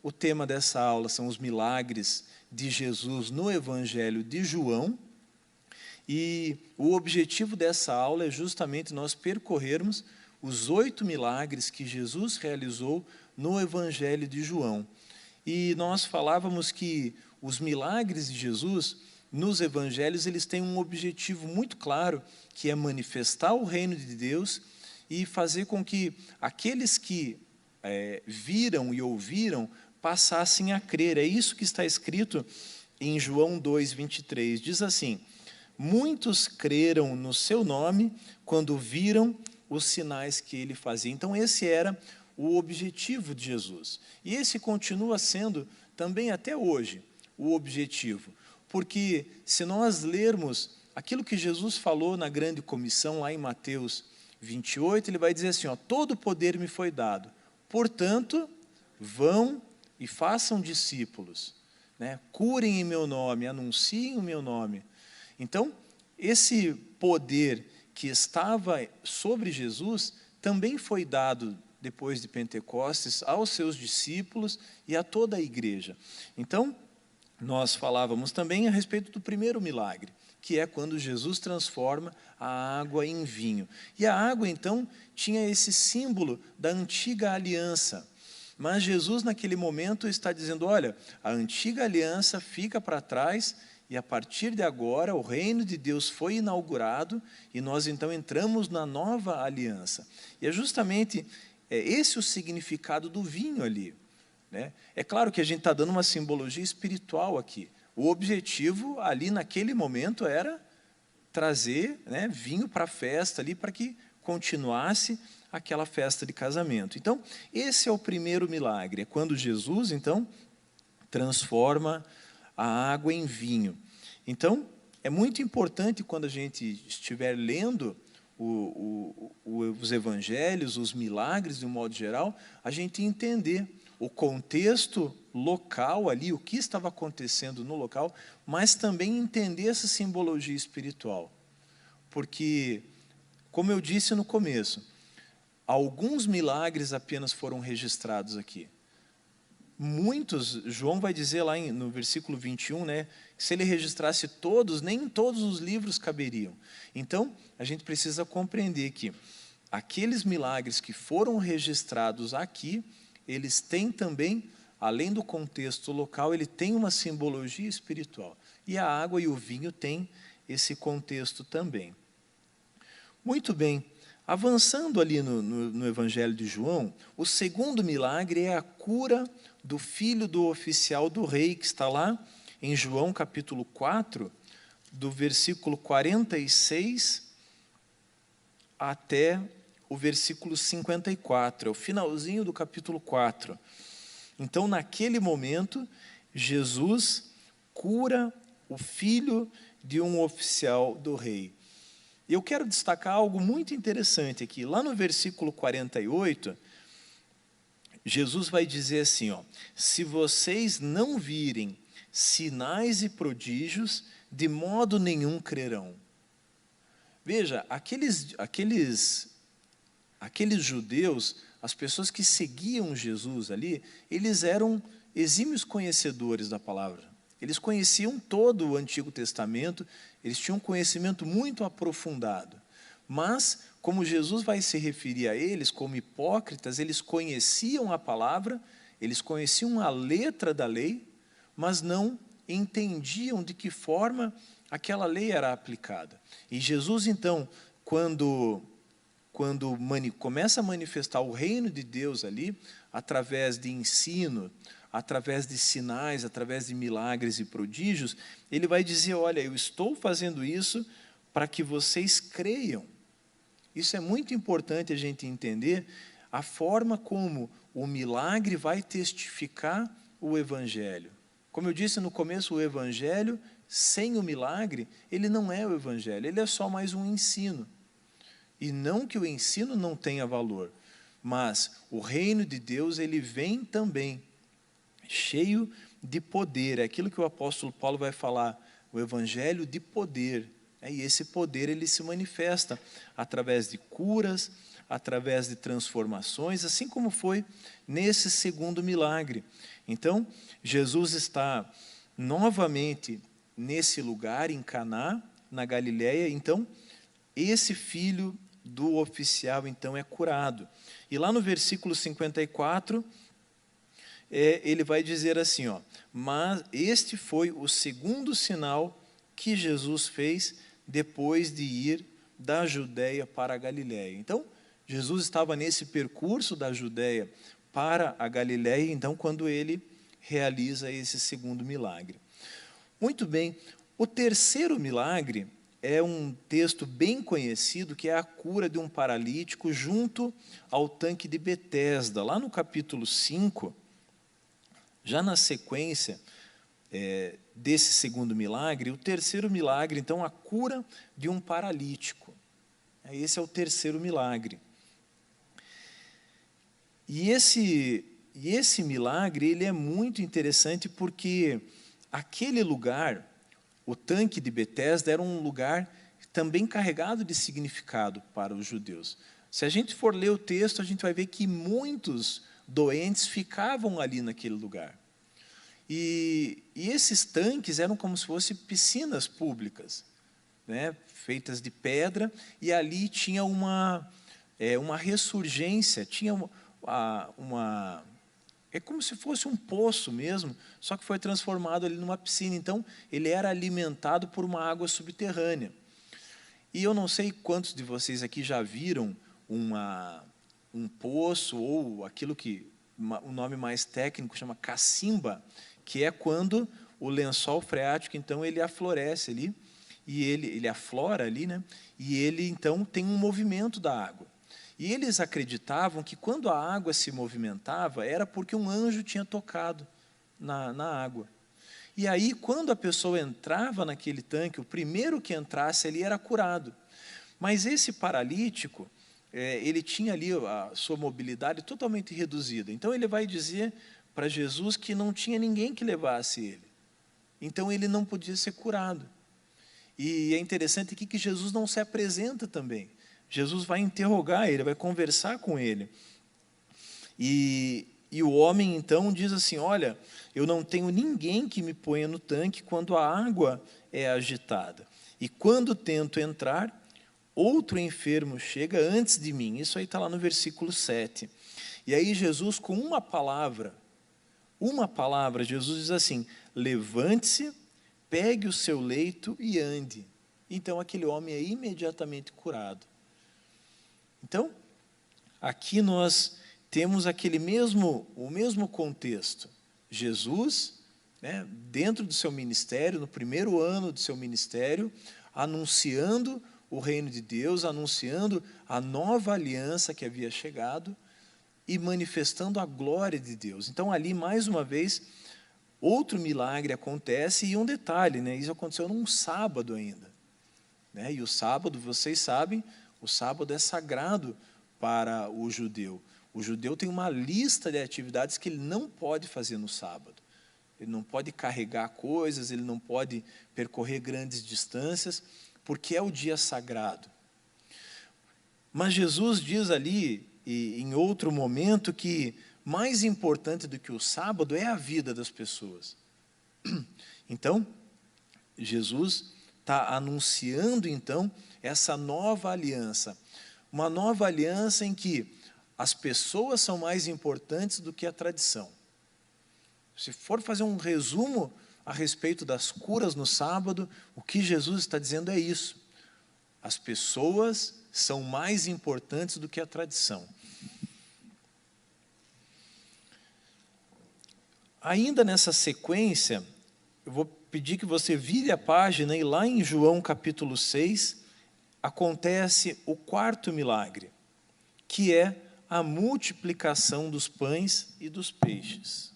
o tema dessa aula são os milagres de Jesus no Evangelho de João, e o objetivo dessa aula é justamente nós percorrermos os 8 milagres que Jesus realizou no Evangelho de João. E nós falávamos que os milagres de Jesus nos evangelhos, eles têm um objetivo muito claro, que é manifestar o reino de Deus e fazer com que aqueles que viram e ouviram passassem a crer. É isso que está escrito em João 2:23. Diz assim: muitos creram no seu nome quando viram os sinais que ele fazia. Então, esse era o objetivo de Jesus. E esse continua sendo também até hoje o objetivo. Porque se nós lermos aquilo que Jesus falou na grande comissão, lá em Mateus 28, ele vai dizer assim, todo poder me foi dado, portanto, vão e façam discípulos, curem em meu nome, anunciem o meu nome. Então, esse poder que estava sobre Jesus também foi dado depois de Pentecostes aos seus discípulos e a toda a igreja. Então, nós falávamos também a respeito do primeiro milagre, que é quando Jesus transforma a água em vinho. E a água, então, tinha esse símbolo da antiga aliança. Mas Jesus, naquele momento, está dizendo, olha, a antiga aliança fica para trás e, a partir de agora, o reino de Deus foi inaugurado e nós, então, entramos na nova aliança. E é justamente esse o significado do vinho ali. É claro que a gente está dando uma simbologia espiritual aqui. O objetivo ali naquele momento era trazer vinho para a festa ali, para que continuasse aquela festa de casamento. Então, esse é o primeiro milagre, é quando Jesus, então, transforma a água em vinho. Então, é muito importante quando a gente estiver lendo os evangelhos, os milagres de um modo geral, a gente entender o contexto local ali, o que estava acontecendo no local, mas também entender essa simbologia espiritual. Porque, como eu disse no começo, alguns milagres apenas foram registrados aqui. Muitos, João vai dizer lá no versículo 21, que se ele registrasse todos, nem todos os livros caberiam. Então, a gente precisa compreender que aqueles milagres que foram registrados aqui, eles têm também, além do contexto local, ele tem uma simbologia espiritual. E a água e o vinho têm esse contexto também. Muito bem, avançando ali no Evangelho de João, o segundo milagre é a cura do filho do oficial do rei, que está lá em João capítulo 4, do versículo 46 até o versículo 54, é o finalzinho do capítulo 4. Então, naquele momento, Jesus cura o filho de um oficial do rei. Eu quero destacar algo muito interessante aqui. Lá no versículo 48, Jesus vai dizer assim, se vocês não virem sinais e prodígios, de modo nenhum crerão. Veja, aqueles judeus, as pessoas que seguiam Jesus ali, eles eram exímios conhecedores da palavra. Eles conheciam todo o Antigo Testamento, eles tinham um conhecimento muito aprofundado. Mas, como Jesus vai se referir a eles como hipócritas, eles conheciam a palavra, eles conheciam a letra da lei, mas não entendiam de que forma aquela lei era aplicada. E Jesus, então, quando começa a manifestar o reino de Deus ali, através de ensino, através de sinais, através de milagres e prodígios, ele vai dizer, olha, eu estou fazendo isso para que vocês creiam. Isso é muito importante a gente entender a forma como o milagre vai testificar o Evangelho. Como eu disse no começo, o Evangelho, sem o milagre, ele não é o Evangelho, ele é só mais um ensino. E não que o ensino não tenha valor, mas o reino de Deus, ele vem também cheio de poder. É aquilo que o apóstolo Paulo vai falar, o evangelho de poder. E esse poder, ele se manifesta através de curas, através de transformações, assim como foi nesse segundo milagre. Então, Jesus está novamente nesse lugar, em Caná, na Galileia. Então, esse filho do oficial, então, é curado. E lá no versículo 54, ele vai dizer assim, ó, mas este foi o segundo sinal que Jesus fez depois de ir da Judéia para a Galileia. Então, Jesus estava nesse percurso da Judéia para a Galileia, então, quando ele realiza esse segundo milagre. Muito bem, o terceiro milagre é um texto bem conhecido, que é a cura de um paralítico junto ao tanque de Betesda. Lá no capítulo 5, já na sequência desse segundo milagre, o terceiro milagre, então, a cura de um paralítico. Esse é o terceiro milagre. E esse milagre ele é muito interessante porque aquele lugar, o tanque de Betesda, era um lugar também carregado de significado para os judeus. Se a gente for ler o texto, a gente vai ver que muitos doentes ficavam ali naquele lugar. E esses tanques eram como se fossem piscinas públicas, né, feitas de pedra, e ali tinha uma ressurgência, tinha é como se fosse um poço mesmo, só que foi transformado ali numa piscina. Então, ele era alimentado por uma água subterrânea. E eu não sei quantos de vocês aqui já viram um poço, ou aquilo que o nome mais técnico chama cacimba, que é quando o lençol freático, então, ele aflorece ali, e ele aflora ali, né? E ele, então, tem um movimento da água. E eles acreditavam que quando a água se movimentava, era porque um anjo tinha tocado na água. E aí, quando a pessoa entrava naquele tanque, o primeiro que entrasse ali era curado. Mas esse paralítico, ele tinha ali a sua mobilidade totalmente reduzida. Então, ele vai dizer para Jesus que não tinha ninguém que levasse ele. Então, ele não podia ser curado. E é interessante aqui que Jesus não se apresenta também. Jesus vai interrogar ele, vai conversar com ele. E o homem, então, diz assim, olha, eu não tenho ninguém que me ponha no tanque quando a água é agitada. E quando tento entrar, outro enfermo chega antes de mim. Isso aí está lá no versículo 7. E aí Jesus, com uma palavra, Jesus diz assim, levante-se, pegue o seu leito e ande. Então, aquele homem é imediatamente curado. Então, aqui nós temos o mesmo contexto. Jesus, né, dentro do seu ministério, no primeiro ano do seu ministério, anunciando o reino de Deus, anunciando a nova aliança que havia chegado e manifestando a glória de Deus. Então, ali, mais uma vez, outro milagre acontece, e um detalhe, né, isso aconteceu num sábado ainda. Né, e o sábado, vocês sabem, o sábado é sagrado para o judeu. O judeu tem uma lista de atividades que ele não pode fazer no sábado. Ele não pode carregar coisas, ele não pode percorrer grandes distâncias, porque é o dia sagrado. Mas Jesus diz ali, e em outro momento, que mais importante do que o sábado é a vida das pessoas. Então, Jesus está anunciando, então, essa nova aliança. Uma nova aliança em que as pessoas são mais importantes do que a tradição. Se for fazer um resumo a respeito das curas no sábado, o que Jesus está dizendo é isso. As pessoas são mais importantes do que a tradição. Ainda nessa sequência, eu vou pedir que você vire a página, e lá em João capítulo 6, acontece o quarto milagre, que é a multiplicação dos pães e dos peixes.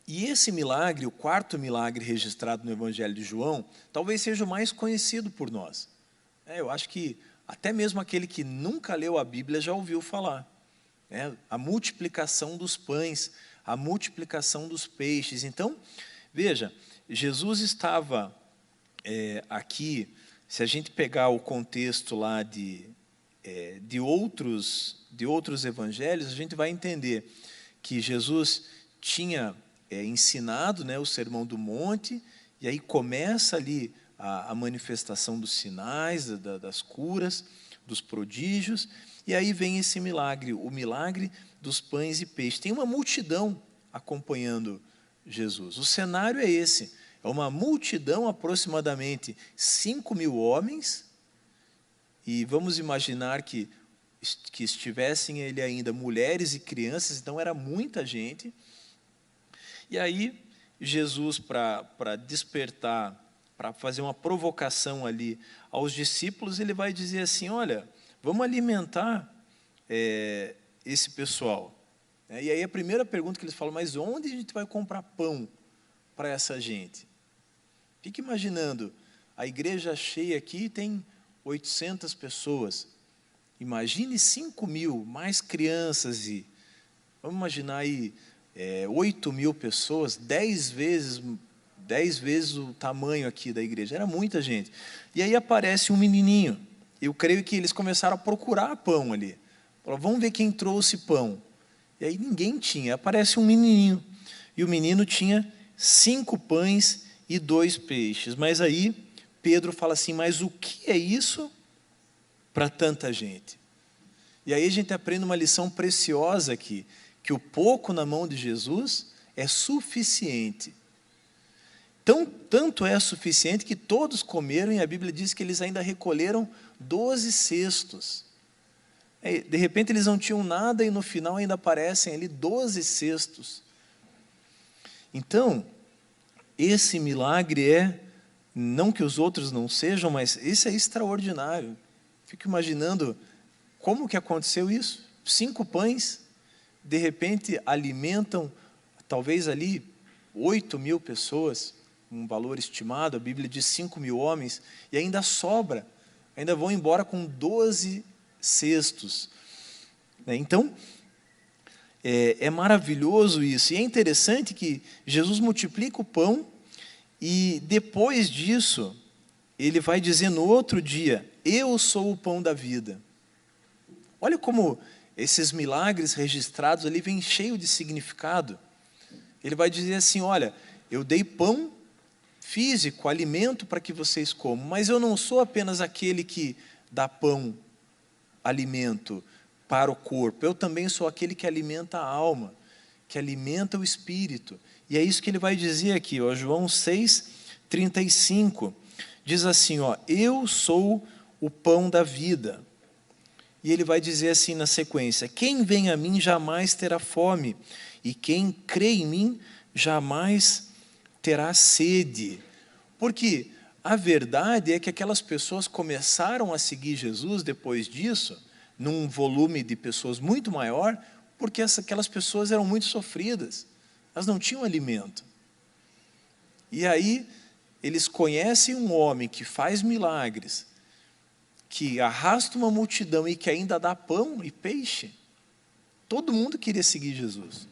E esse milagre, o quarto milagre registrado no Evangelho de João, talvez seja o mais conhecido por nós. Eu acho que até mesmo aquele que nunca leu a Bíblia já ouviu falar. A multiplicação dos pães, a multiplicação dos peixes. Então, veja, Jesus estava aqui, se a gente pegar o contexto lá de outros evangelhos, a gente vai entender que Jesus tinha ensinado, né, o Sermão do Monte, e aí começa ali a manifestação dos sinais, das curas, dos prodígios, e aí vem esse milagre, o milagre dos pães e peixes. Tem uma multidão acompanhando Jesus. O cenário é esse, é uma multidão, aproximadamente 5.000 homens, e vamos imaginar que estivessem ali ainda mulheres e crianças, então era muita gente. E aí Jesus, para despertar, para fazer uma provocação ali aos discípulos, ele vai dizer assim, olha, vamos alimentar esse pessoal. E aí a primeira pergunta que eles falam, mas onde a gente vai comprar pão para essa gente? Fique imaginando, a igreja cheia aqui tem 800 pessoas. Imagine 5.000, mais crianças, e vamos imaginar aí 8.000 pessoas, 10 vezes o tamanho aqui da igreja, era muita gente. E aí aparece um menininho, eu creio que eles começaram a procurar pão ali, falaram, vamos ver quem trouxe pão. E aí ninguém tinha, aparece um menininho, e o menino tinha 5 pães e 2 peixes, mas aí Pedro fala assim, mas o que é isso para tanta gente? E aí a gente aprende uma lição preciosa aqui, que o pouco na mão de Jesus é suficiente. Tanto é suficiente que todos comeram, e a Bíblia diz que eles ainda recolheram 12 cestos. De repente eles não tinham nada, e no final ainda aparecem ali 12 cestos. Então, esse milagre não que os outros não sejam, mas esse é extraordinário. Fico imaginando como que aconteceu isso. 5 pães, de repente alimentam, talvez ali, 8.000 pessoas, um valor estimado, a Bíblia diz 5.000 homens, e ainda sobra, ainda vão embora com 12 cestos. Então, é maravilhoso isso, e é interessante que Jesus multiplica o pão, e depois disso, ele vai dizer no outro dia, eu sou o pão da vida. Olha como esses milagres registrados ali vêm cheio de significado. Ele vai dizer assim, olha, eu dei pão físico, alimento para que vocês comam, mas eu não sou apenas aquele que dá pão, alimento para o corpo, eu também sou aquele que alimenta a alma, que alimenta o espírito. E é isso que ele vai dizer aqui, ó, João 6:35, diz assim, ó, eu sou o pão da vida. E ele vai dizer assim na sequência, quem vem a mim jamais terá fome, e quem crê em mim jamais terá sede. Porque a verdade é que aquelas pessoas começaram a seguir Jesus depois disso, num volume de pessoas muito maior, porque aquelas pessoas eram muito sofridas, elas não tinham alimento. E aí, eles conhecem um homem que faz milagres, que arrasta uma multidão e que ainda dá pão e peixe. Todo mundo queria seguir Jesus.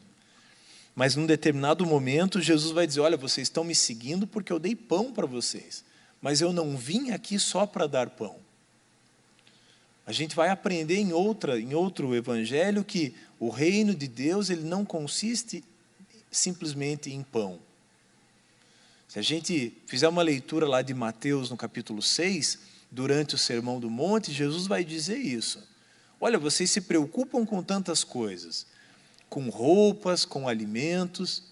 Mas num determinado momento, Jesus vai dizer, olha, vocês estão me seguindo porque eu dei pão para vocês, mas eu não vim aqui só para dar pão. A gente vai aprender em outro evangelho que o reino de Deus ele não consiste simplesmente em pão. Se a gente fizer uma leitura lá de Mateus no capítulo 6, durante o Sermão do Monte, Jesus vai dizer isso. Olha, vocês se preocupam com tantas coisas, com roupas, com alimentos,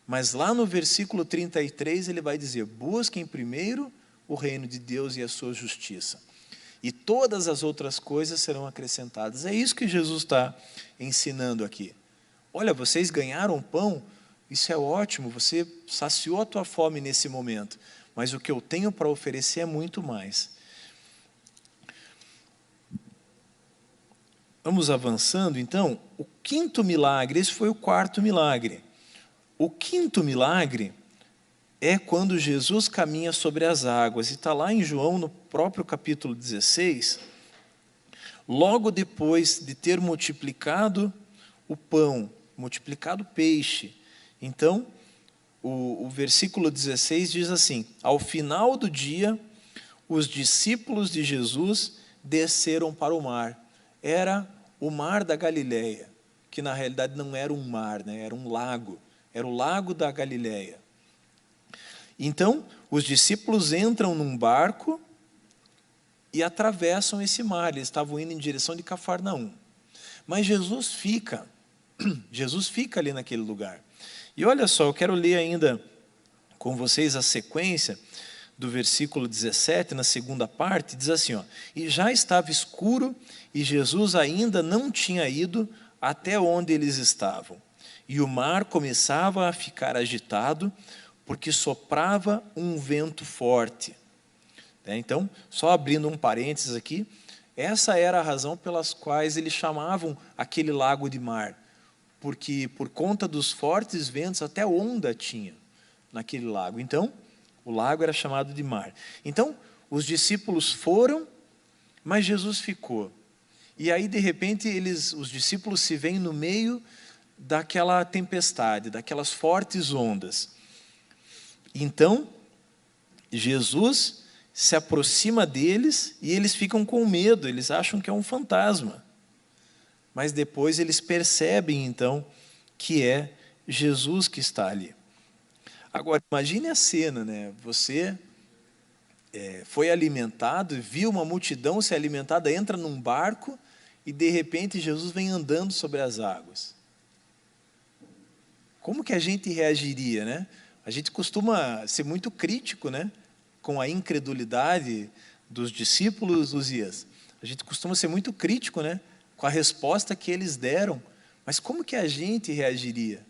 mas lá no versículo 33 ele vai dizer, busquem primeiro o reino de Deus e a sua justiça, e todas as outras coisas serão acrescentadas. É isso que Jesus está ensinando aqui. Olha, vocês ganharam pão, isso é ótimo, você saciou a tua fome nesse momento, mas o que eu tenho para oferecer é muito mais. Vamos avançando, então. O 5º milagre, esse foi o 4º milagre. O 5º milagre é quando Jesus caminha sobre as águas, e está lá em João, no próprio capítulo 16, logo depois de ter multiplicado o pão multiplicado peixe. Então, o versículo 16 diz assim: ao final do dia, os discípulos de Jesus desceram para o mar. Era o mar da Galileia, que na realidade não era um mar, né? Era um lago. Era o lago da Galileia. Então, os discípulos entram num barco e atravessam esse mar. Eles estavam indo em direção de Cafarnaum. Mas Jesus fica ali naquele lugar. E olha só, eu quero ler ainda com vocês a sequência do versículo 17, na segunda parte, diz assim, ó: e já estava escuro e Jesus ainda não tinha ido até onde eles estavam. E o mar começava a ficar agitado, porque soprava um vento forte. Então, só abrindo um parênteses aqui, essa era a razão pelas quais eles chamavam aquele lago de mar, porque por conta dos fortes ventos, até onda tinha naquele lago. Então, o lago era chamado de mar. Então, os discípulos foram, mas Jesus ficou. E aí, de repente, os discípulos se veem no meio daquela tempestade, daquelas fortes ondas. Então, Jesus se aproxima deles e eles ficam com medo, eles acham que é um fantasma. Mas depois eles percebem, então, que é Jesus que está ali. Agora, imagine a cena, né? Você foi alimentado, viu uma multidão ser alimentada, entra num barco e, de repente, Jesus vem andando sobre as águas. Como que a gente reagiria, né? A gente costuma ser muito crítico, né, com a incredulidade dos discípulos, Uzias. A gente costuma ser muito crítico, né, com a resposta que eles deram. Mas como que a gente reagiria?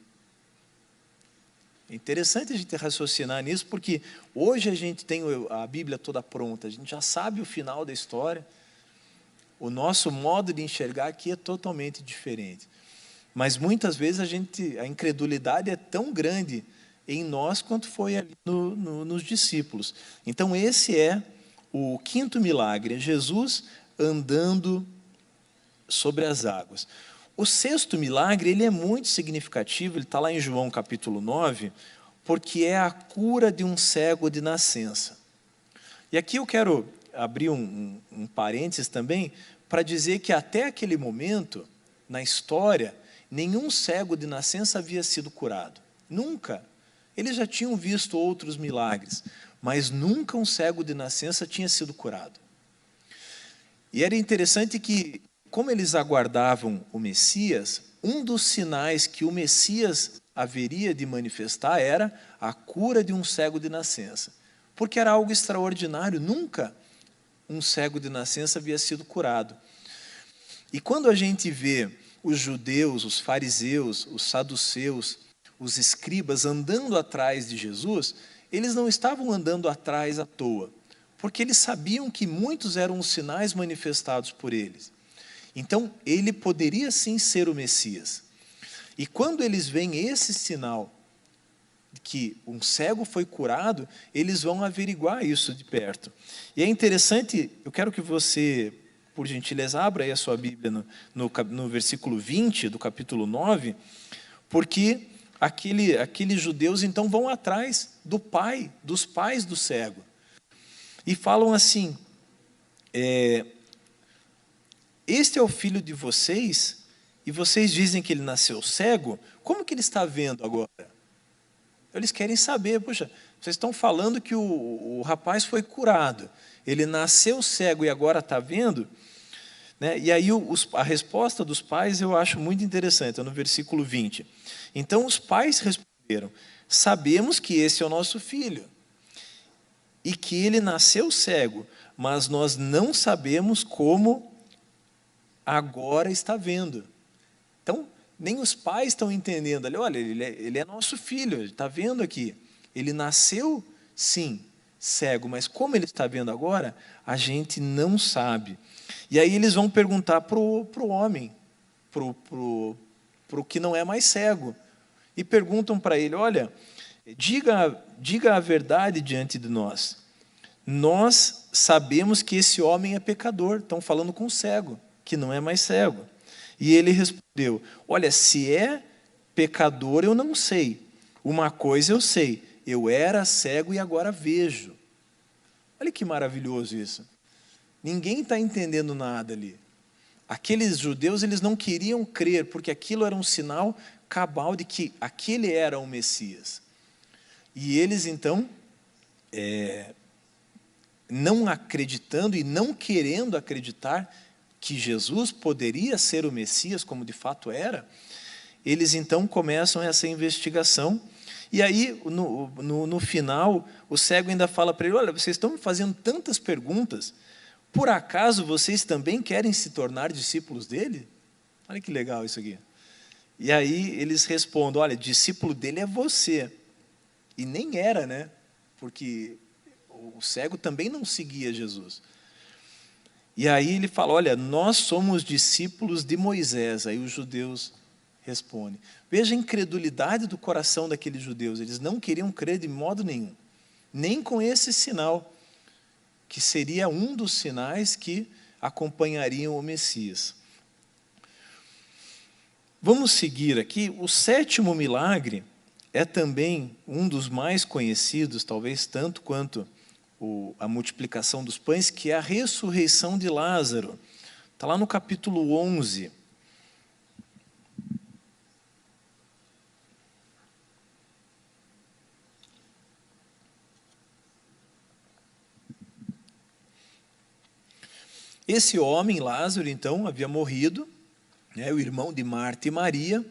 É interessante a gente raciocinar nisso, porque hoje a gente tem a Bíblia toda pronta, a gente já sabe o final da história. O nosso modo de enxergar aqui é totalmente diferente. Mas muitas vezes a incredulidade é tão grande em nós quanto foi ali nos discípulos. Então esse é o quinto milagre, Jesus andando sobre as águas. O sexto milagre, ele é muito significativo, ele está lá em João capítulo 9, porque é a cura de um cego de nascença. E aqui eu quero abrir um parênteses também, para dizer que até aquele momento, na história, nenhum cego de nascença havia sido curado. Nunca. Eles já tinham visto outros milagres, mas nunca um cego de nascença tinha sido curado. E era interessante que, como eles aguardavam o Messias, um dos sinais que o Messias haveria de manifestar era a cura de um cego de nascença. Porque era algo extraordinário, nunca um cego de nascença havia sido curado. E quando a gente vê os judeus, os fariseus, os saduceus, os escribas andando atrás de Jesus, eles não estavam andando atrás à toa, porque eles sabiam que muitos eram os sinais manifestados por eles. Então, ele poderia sim ser o Messias. E quando eles veem esse sinal, que um cego foi curado, eles vão averiguar isso de perto. E é interessante, eu quero que você, por gentileza, abra aí a sua Bíblia no versículo 20 do capítulo 9, porque aqueles judeus então vão atrás dos pais do cego, e falam assim, este é o filho de vocês, e vocês dizem que ele nasceu cego, como que ele está vendo agora? Eles querem saber, poxa, vocês estão falando que o rapaz foi curado, ele nasceu cego e agora está vendo? Né? E aí a resposta dos pais eu acho muito interessante, é no versículo 20. Então os pais responderam, sabemos que esse é o nosso filho, e que ele nasceu cego, mas nós não sabemos como agora está vendo. Então, nem os pais estão entendendo. Olha, ele é nosso filho, ele está vendo aqui. Ele nasceu, sim, cego, mas como ele está vendo agora, a gente não sabe. E aí eles vão perguntar para o homem, para o que não é mais cego, e perguntam para ele, olha, diga a verdade diante de nós. Nós sabemos que esse homem é pecador. Estão falando com o cego, que não é mais cego. E ele respondeu, olha, se é pecador eu não sei. Uma coisa eu sei, eu era cego e agora vejo. Olha que maravilhoso isso. Ninguém está entendendo nada ali. Aqueles judeus, eles não queriam crer, porque aquilo era um sinal cabal de que aquele era o Messias. E eles, então, não acreditando e não querendo acreditar que Jesus poderia ser o Messias, como de fato era, eles então começam essa investigação. E aí, no final, o cego ainda fala para ele, olha, vocês estão me fazendo tantas perguntas, por acaso vocês também querem se tornar discípulos dele? Olha que legal isso aqui. E aí eles respondem, olha, discípulo dele é você. E nem era, né? Porque o cego também não seguia Jesus. E aí ele fala, olha, nós somos discípulos de Moisés. Aí os judeus respondem. Veja a incredulidade do coração daqueles judeus. Eles não queriam crer de modo nenhum. Nem com esse sinal, que seria um dos sinais que acompanhariam o Messias. Vamos seguir aqui. O sétimo milagre é também um dos mais conhecidos, talvez tanto quanto a multiplicação dos pães, que é a ressurreição de Lázaro. Está lá no capítulo 11. Esse homem, Lázaro, então, havia morrido, o irmão de Marta e Maria,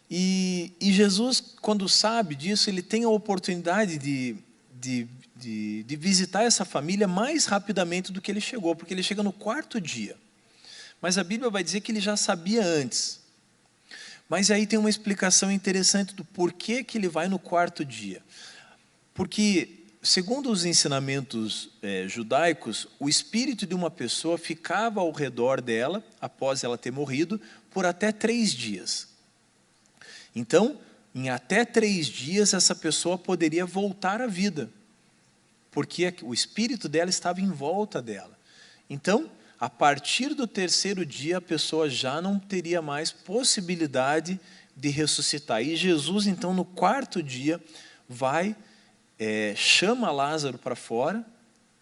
e Jesus, quando sabe disso, ele tem a oportunidade de visitar essa família mais rapidamente do que ele chegou, porque ele chega no quarto dia. Mas a Bíblia vai dizer que ele já sabia antes. Mas aí tem uma explicação interessante do porquê que ele vai no quarto dia. Porque, segundo os ensinamentos judaicos, o espírito de uma pessoa ficava ao redor dela, após ela ter morrido, por até 3 dias. Então, em até 3 dias, essa pessoa poderia voltar à vida, porque o espírito dela estava em volta dela. Então, a partir do 3º dia, a pessoa já não teria mais possibilidade de ressuscitar. E Jesus, então, no 4º dia, chama Lázaro para fora,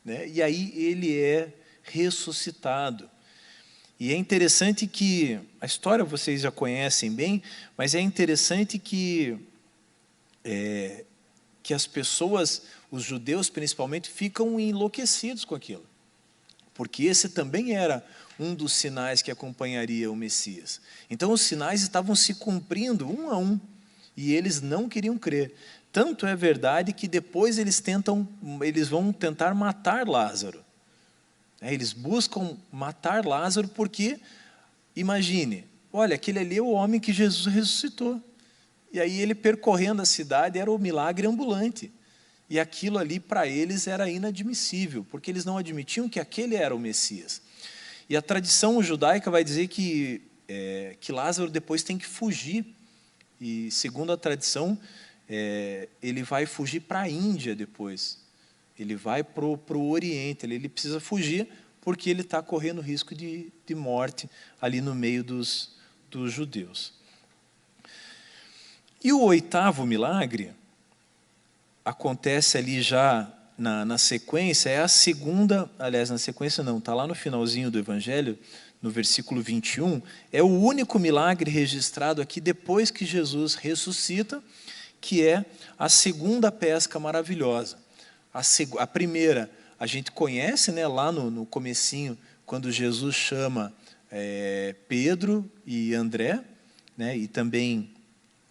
né, e aí ele é ressuscitado. E é interessante que, a história vocês já conhecem bem, mas é interessante que as pessoas, os judeus principalmente, ficam enlouquecidos com aquilo. Porque esse também era um dos sinais que acompanharia o Messias. Então os sinais estavam se cumprindo um a um, e eles não queriam crer. Tanto é verdade que depois eles vão tentar matar Lázaro. Eles buscam matar Lázaro porque, imagine, olha, aquele ali é o homem que Jesus ressuscitou. E aí ele percorrendo a cidade era o milagre ambulante. E aquilo ali para eles era inadmissível, porque eles não admitiam que aquele era o Messias. E a tradição judaica vai dizer que Lázaro depois tem que fugir. E segundo a tradição, ele vai fugir para a Índia depois. Ele vai para o Oriente, ele precisa fugir porque ele está correndo risco de morte ali no meio dos judeus. E o 8º milagre acontece ali já na sequência, é a segunda, aliás, na sequência não, está lá no finalzinho do Evangelho, no versículo 21, é o único milagre registrado aqui depois que Jesus ressuscita, que é a segunda pesca maravilhosa. A primeira, a gente conhece, né, lá no comecinho, quando Jesus chama Pedro e André, né, e também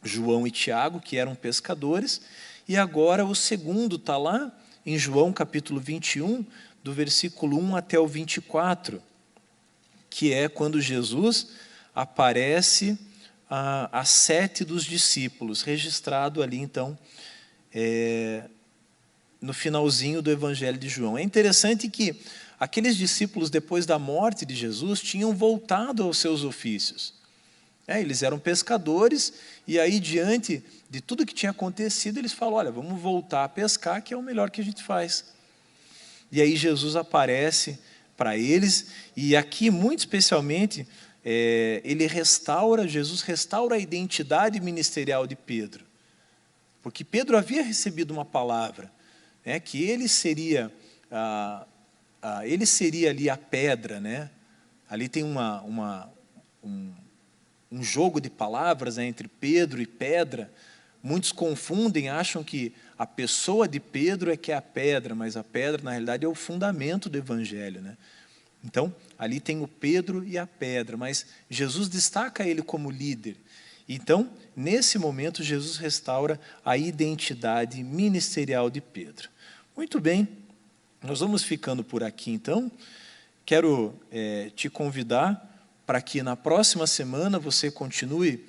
João e Tiago, que eram pescadores, e agora o segundo está lá em João capítulo 21, do versículo 1 até o 24, que é quando Jesus aparece a 7 dos discípulos, registrado ali, então, no finalzinho do Evangelho de João. É interessante que aqueles discípulos, depois da morte de Jesus, tinham voltado aos seus ofícios. Eles eram pescadores, e aí, diante de tudo que tinha acontecido, eles falam, olha, vamos voltar a pescar, que é o melhor que a gente faz. E aí Jesus aparece para eles, e aqui, muito especialmente, Jesus restaura a identidade ministerial de Pedro. Porque Pedro havia recebido uma palavra, né, que ele seria ali a pedra, né? Ali tem um jogo de palavras, né, entre Pedro e pedra. Muitos confundem, acham que a pessoa de Pedro é que é a pedra, mas a pedra, na realidade, é o fundamento do Evangelho, né? Então, ali tem o Pedro e a pedra, mas Jesus destaca ele como líder. Então, nesse momento, Jesus restaura a identidade ministerial de Pedro. Muito bem, nós vamos ficando por aqui, então. Quero te convidar para que na próxima semana você continue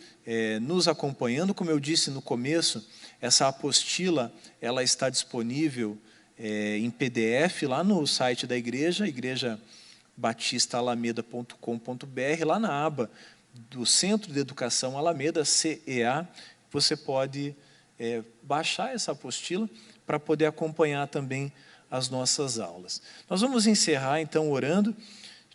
nos acompanhando. Como eu disse no começo, essa apostila ela está disponível em PDF lá no site da igreja, igrejabatistaalameida.com.br, lá na aba do Centro de Educação Alameda, CEA, você pode baixar essa apostila para poder acompanhar também as nossas aulas. Nós vamos encerrar, então, orando.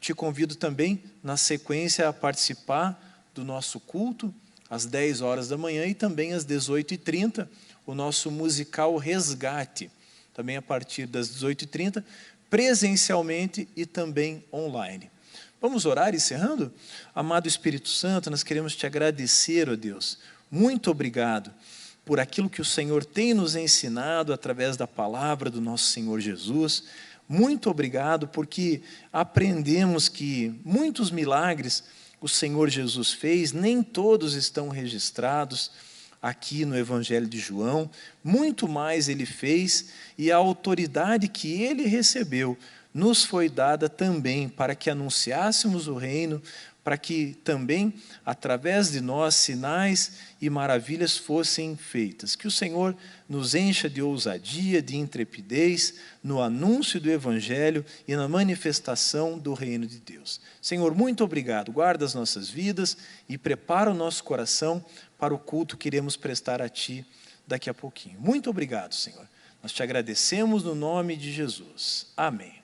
Te convido também, na sequência, a participar do nosso culto, às 10 horas da manhã e também às 18h30, o nosso musical Resgate, também a partir das 18h30, presencialmente e também online. Vamos orar, encerrando? Amado Espírito Santo, nós queremos te agradecer, ó Deus. Muito obrigado por aquilo que o Senhor tem nos ensinado através da palavra do nosso Senhor Jesus. Muito obrigado porque aprendemos que muitos milagres o Senhor Jesus fez, nem todos estão registrados aqui no Evangelho de João. Muito mais ele fez, e a autoridade que ele recebeu nos foi dada também para que anunciássemos o reino, para que também, através de nós, sinais e maravilhas fossem feitas. Que o Senhor nos encha de ousadia, de intrepidez, no anúncio do Evangelho e na manifestação do reino de Deus. Senhor, muito obrigado. Guarda as nossas vidas e prepara o nosso coração para o culto que iremos prestar a Ti daqui a pouquinho. Muito obrigado, Senhor. Nós te agradecemos no nome de Jesus. Amém.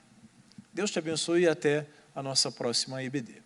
Deus te abençoe e até a nossa próxima EBD.